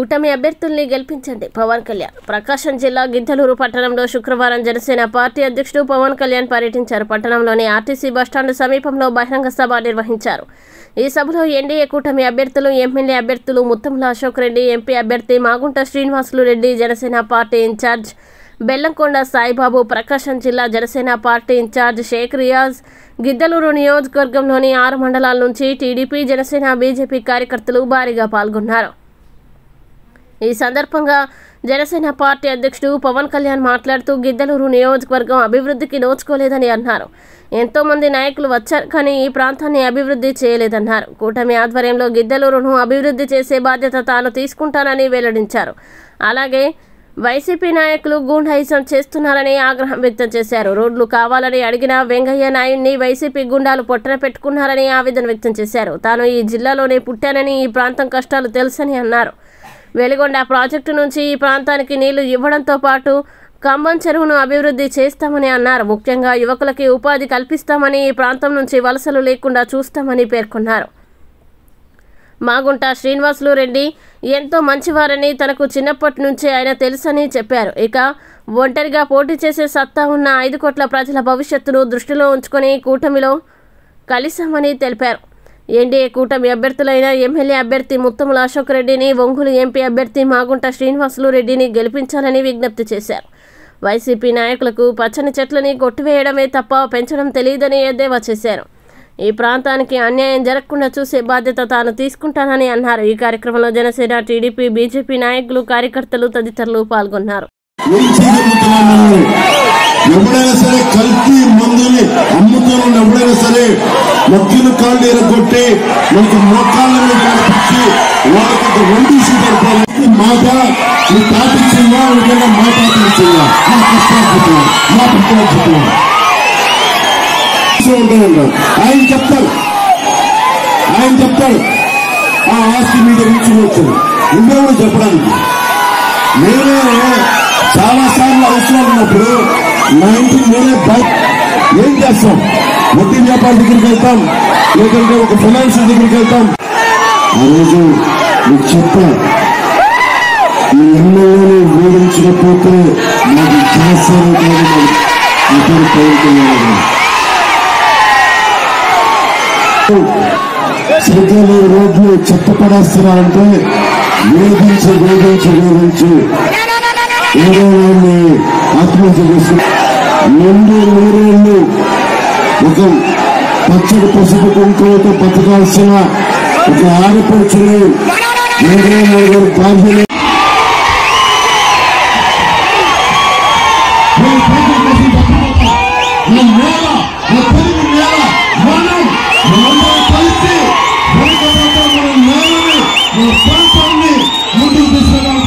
కూటమి అభ్యర్థుల్ని గెలిపించండి పవన్ కళ్యాణ్. ప్రకాశం జిల్లా గిద్దలూరు పట్టణంలో శుక్రవారం జనసేన పార్టీ అధ్యక్షుడు పవన్ కళ్యాణ్ పర్యటించారు. పట్టణంలోని ఆర్టీసీ బస్టాండ్ సమీపంలో బహిరంగ సభ నిర్వహించారు. ఈ సభలో ఎన్డీఏ కూటమి అభ్యర్థులు, ఎమ్మెల్యే అభ్యర్థులు ముత్తంల అశోక్ రెడ్డి, ఎంపీ అభ్యర్థి మాగుంట శ్రీనివాసులు రెడ్డి, జనసేన పార్టీ ఇన్ఛార్జ్ బెల్లంకొండ సాయిబాబు, ప్రకాశం జిల్లా జనసేన పార్టీ ఇన్ఛార్జ్ షేక్ రియాజ్, గిద్దలూరు నియోజకవర్గంలోని 6 మండలాల నుంచి టీడీపీ, జనసేన, బీజేపీ కార్యకర్తలు భారీగా పాల్గొన్నారు. ఈ సందర్భంగా జనసేన పార్టీ అధ్యక్షుడు పవన్ కళ్యాణ్ మాట్లాడుతూ గిద్దలూరు నియోజకవర్గం అభివృద్ధికి నోచుకోలేదని అన్నారు. ఎంతో మంది నాయకులు వచ్చారు కానీ ఈ ప్రాంతాన్ని అభివృద్ధి చేయలేదన్నారు. కూటమి ఆధ్వర్యంలో గిద్దలూరును అభివృద్ధి చేసే బాధ్యత తాను తీసుకుంటానని వెల్లడించారు. అలాగే వైసీపీ నాయకులు గూండాయిజం చేస్తున్నారని ఆగ్రహం వ్యక్తం చేశారు. రోడ్లు కావాలని అడిగిన వెంగయ్య నాయుడిని వైసీపీ గుండాలు పొట్టన పెట్టుకున్నారని ఆవేదన వ్యక్తం చేశారు. తాను ఈ జిల్లాలోనే పుట్టానని, ఈ ప్రాంతం కష్టాలు తెలుసని అన్నారు. వెలిగొండ ప్రాజెక్టు నుంచి ఈ ప్రాంతానికి నీళ్లు ఇవ్వడంతో పాటు కంబం చెరువును అభివృద్ధి చేస్తామని అన్నారు. ముఖ్యంగా యువకులకి ఉపాధి కల్పిస్తామని, ఈ ప్రాంతం నుంచి వలసలు లేకుండా చూస్తామని పేర్కొన్నారు. మాగుంట శ్రీనివాసులు రెడ్డి ఎంతో మంచివారని, తనకు చిన్నప్పటి నుంచే ఆయన తెలుసని చెప్పారు. ఇక ఒంటరిగా పోటీ చేసే సత్తా ఉన్న 5 కోట్ల ప్రజల భవిష్యత్తును దృష్టిలో ఉంచుకొని కూటమిలో కలిశామని తెలిపారు. ఎన్డీఏ కూటమి అభ్యర్థులైన ఎమ్మెల్యే అభ్యర్థి ముత్తముల అశోక్ రెడ్డిని, ఒంగోలు ఎంపీ అభ్యర్థి మాగుంట శ్రీనివాసులు రెడ్డిని గెలిపించాలని విజ్ఞప్తి చేశారు. వైసీపీ నాయకులకు పచ్చని చెట్లని కొట్టివేయడమే తప్ప పెంచడం తెలియదని ఎద్దేవా చేశారు. ఈ ప్రాంతానికి అన్యాయం జరగకుండా చూసే బాధ్యత తాను తీసుకుంటానని అన్నారు. ఈ కార్యక్రమంలో జనసేన, టీడీపీ, బీజేపీ నాయకులు, కార్యకర్తలు తదితరులు పాల్గొన్నారు. ఎవడైనా సరే కల్తీ మందుని అమ్ముతున్న ఎవడైనా సరే మొక్కిన కాళ్ళు ఎరగొట్టి మనకు మోకాళ్ళని కనిపించి వాళ్ళకి వండిసి మాట ఈ తాపించిందా నిజంగా మా తాపించిందా మా కష్టాలు మా పుట్టాలు ఆయన చెప్తారు ఆ ఆస్తి మీద ఉంచుకోవచ్చు ఉండేవాడు చెప్పడానికి. నేనే చాలా సార్లు అవసరం ఉన్నప్పుడు మా ఇంటికి నేనే బైక్ ఏం చేస్తాం, వడ్డీ వ్యాపారం దగ్గరికి వెళ్తాం, లేదంటే ఒక ఫైనాన్షియల్ దగ్గరికి వెళ్తాం. ఆ రోజు మీకు చెప్పా, ఈ ఎమ్మెల్యేని వేధించకపోతే నాకు చేస్తాను కాదు, ఇతరు పౌరులు సరిగ్గా రోడ్లు చెత్త పడేస్తున్నారంటే వేధించి ఏదో వాళ్ళని ఆత్మహత్య చేసుకుని 2-3 ఒక పచ్చడి పసుపు కుంకుమతో బతకాల్సిన ఒక ఆడపడుచుని 4 బాధ్యులు ముందుకు తీసుకురావాలని